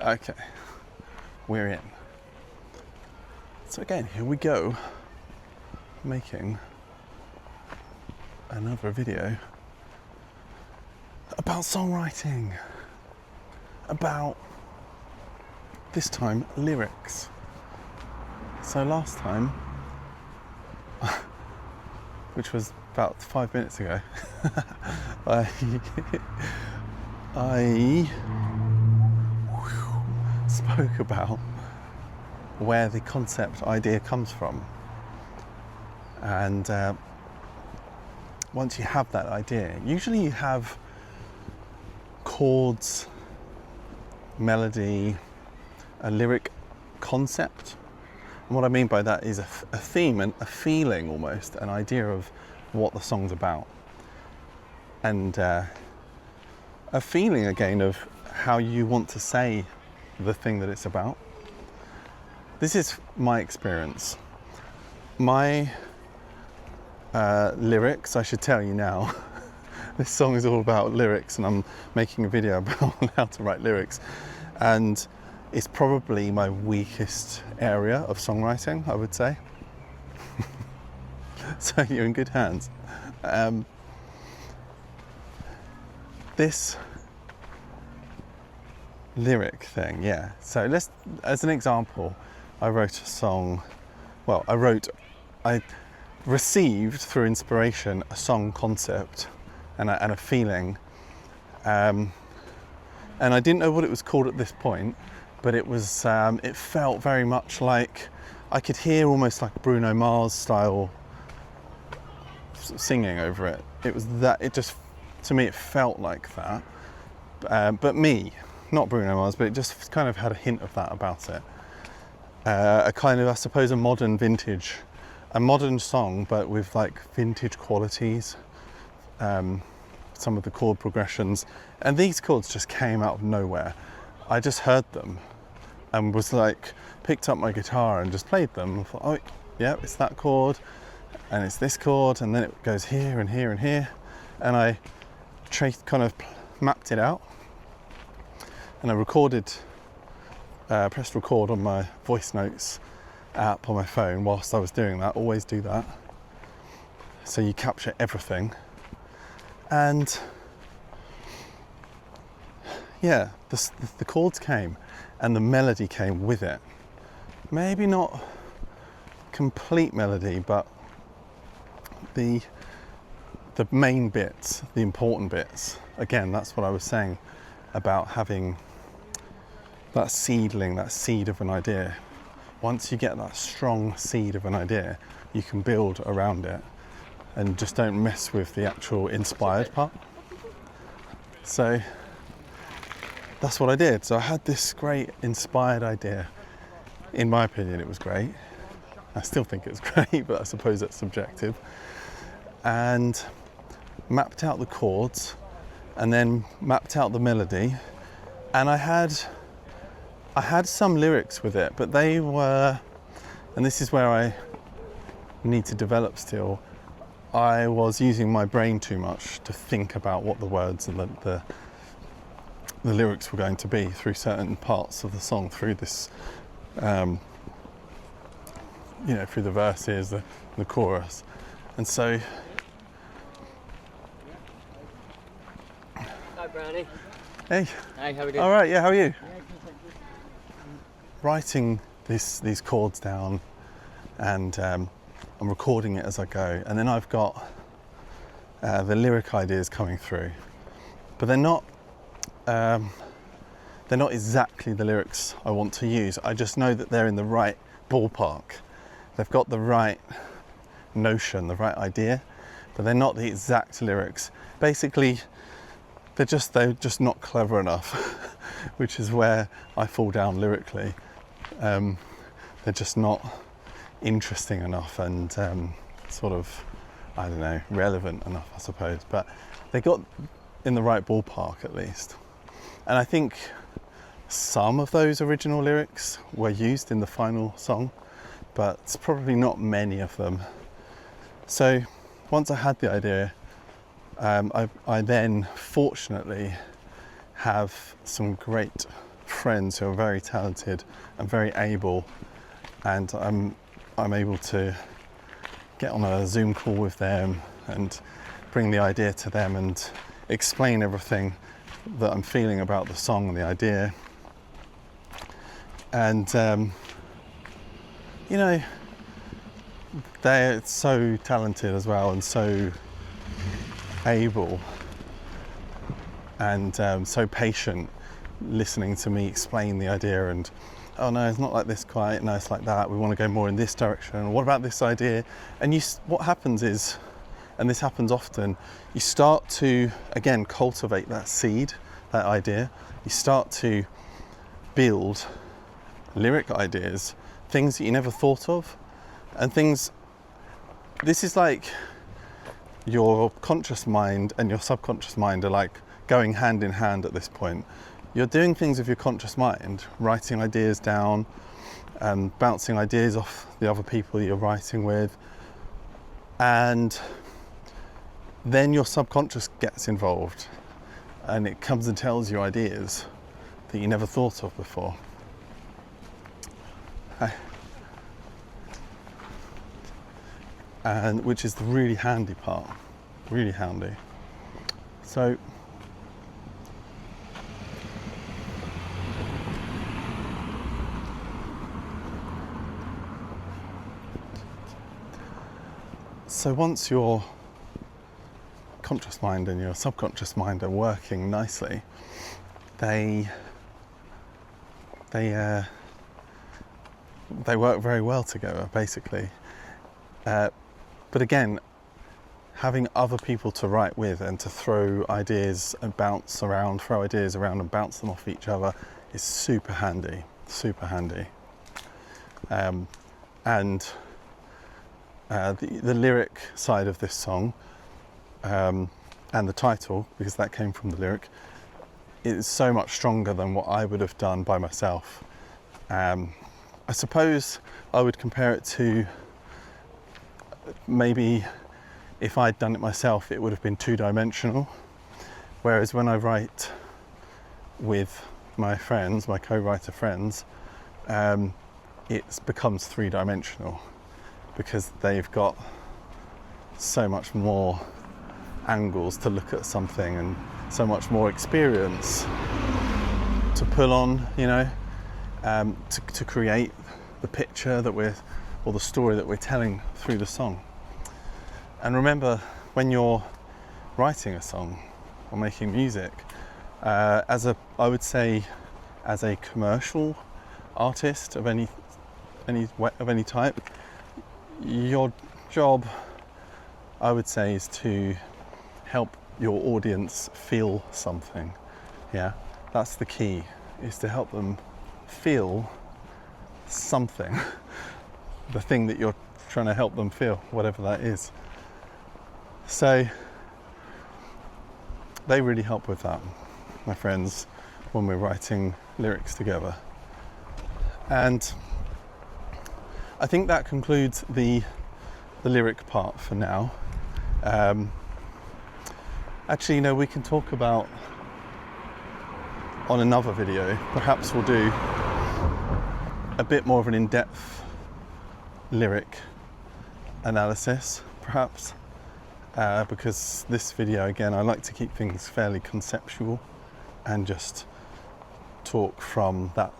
Okay, we're in. So again, here we go, making another video about songwriting, about, this time, lyrics. So last time, which was about 5 minutes ago, I spoke about where the concept idea comes from. And once you have that idea, usually you have chords, melody, a lyric concept. And what I mean by that is a theme and a feeling, almost, an idea of what the song's about. And a feeling, again, of how you want to say the thing that it's about. This is my experience. My lyrics, I should tell you now, this song is all about lyrics, and I'm making a video about how to write lyrics. And it's probably my weakest area of songwriting, I would say. So you're in good hands. This lyric thing, yeah. So let's, as an example, I wrote a song, I received through inspiration a song concept and a feeling. And I didn't know what it was called at this point, but it was, it felt very much like, I could hear almost like Bruno Mars style singing over it. It was that, it just, to me, it felt like that. But me, not Bruno Mars, but it just kind of had a hint of that about it. A kind of, I suppose, a modern song, but with like vintage qualities. Some of the chord progressions, and these chords just came out of nowhere. I just heard them and was like, picked up my guitar and just played them. I thought, oh yeah, it's that chord and it's this chord, and then it goes here and here and here, and I kind of mapped it out, and I recorded, pressed record on my voice notes app on my phone whilst I was doing that. Always do that, so you capture everything. And yeah, the chords came and the melody came with it. Maybe not complete melody, but the main bits, the important bits. Again, that's what I was saying about having that seedling, that seed of an idea. Once you get that strong seed of an idea, you can build around it and just don't mess with the actual inspired part. So that's what I did. So I had this great inspired idea. In my opinion, it was great. I still think it's great, but I suppose that's subjective. And mapped out the chords, and then mapped out the melody. And I had some lyrics with it, but they were, and this is where I need to develop still, I was using my brain too much to think about what the words and the lyrics were going to be through certain parts of the song, through this, through the verses, the chorus. And so... Hi, Brownie. Hey. Hey, how are we doing? All right, yeah, how are you? Writing these chords down, and I'm recording it as I go, and then I've got the lyric ideas coming through, but they're not exactly the lyrics I want to use. I just know that they're in the right ballpark. They've got the right notion, the right idea, but they're not the exact lyrics. Basically, they're just not clever enough, which is where I fall down lyrically. They're just not interesting enough and sort of, I don't know, relevant enough, I suppose. But they got in the right ballpark at least. And I think some of those original lyrics were used in the final song, but it's probably not many of them. So once I had the idea, I then fortunately have some great friends who are very talented and very able, and I'm able to get on a Zoom call with them and bring the idea to them and explain everything that I'm feeling about the song and the idea. And you know, they're so talented as well and so able and so patient, listening to me explain the idea and, oh no, it's not like this quite, no, it's like that, we want to go more in this direction, what about this idea? And what happens is, and this happens often, you start to, again, cultivate that seed, that idea. You start to build lyric ideas, things that you never thought of, and things, this is like your conscious mind and your subconscious mind are like going hand in hand at this point. You're doing things with your conscious mind, writing ideas down, bouncing ideas off the other people you're writing with, and then your subconscious gets involved and it comes and tells you ideas that you never thought of before. And which is the really handy part, really handy. So once your conscious mind and your subconscious mind are working nicely, they work very well together, basically. But again, having other people to write with and to throw ideas and throw ideas around and bounce them off each other is super handy, super handy. And the lyric side of this song, and the title, because that came from the lyric, is so much stronger than what I would have done by myself. I suppose I would compare it to, maybe if I'd done it myself, it would have been two-dimensional. Whereas when I write with my friends, my co-writer friends, it becomes three-dimensional because they've got so much more angles to look at something and so much more experience to pull on, you know, to create the picture or the story that we're telling through the song. And remember, when you're writing a song or making music, I would say, as a commercial artist of any type, your job, I would say, is to help your audience feel something. Yeah, that's the key, is to help them feel something. The thing that you're trying to help them feel, whatever that is. So they really help with that, my friends, when we're writing lyrics together. And I think that concludes the lyric part for now. Actually, you know, we can talk about, on another video, perhaps we'll do a bit more of an in-depth lyric analysis, perhaps, because this video, again, I like to keep things fairly conceptual and just talk from that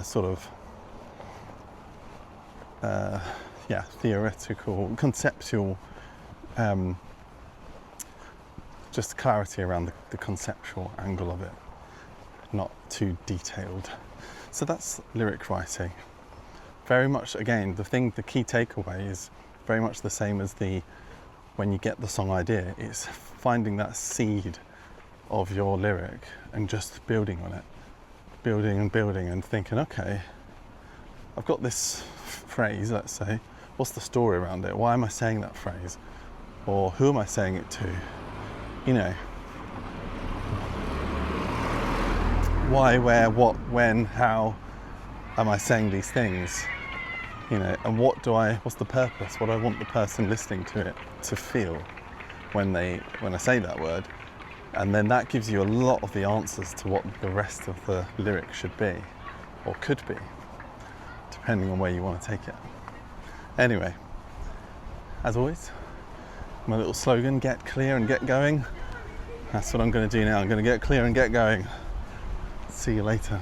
sort of theoretical, conceptual, just clarity around the conceptual angle of it, not too detailed. So that's lyric writing. Very much, again, the key takeaway is very much the same as when you get the song idea. It's finding that seed of your lyric and just building on it, building and building and thinking, okay, I've got this phrase, let's say, what's the story around it? Why am I saying that phrase? Or who am I saying it to? You know, why, where, what, when, how am I saying these things? You know, and what's the purpose? What do I want the person listening to it to feel when I say that word? And then that gives you a lot of the answers to what the rest of the lyric should be, or could be, depending on where you want to take it. Anyway, as always, my little slogan, get clear and get going. That's what I'm going to do now. I'm going to get clear and get going. See you later.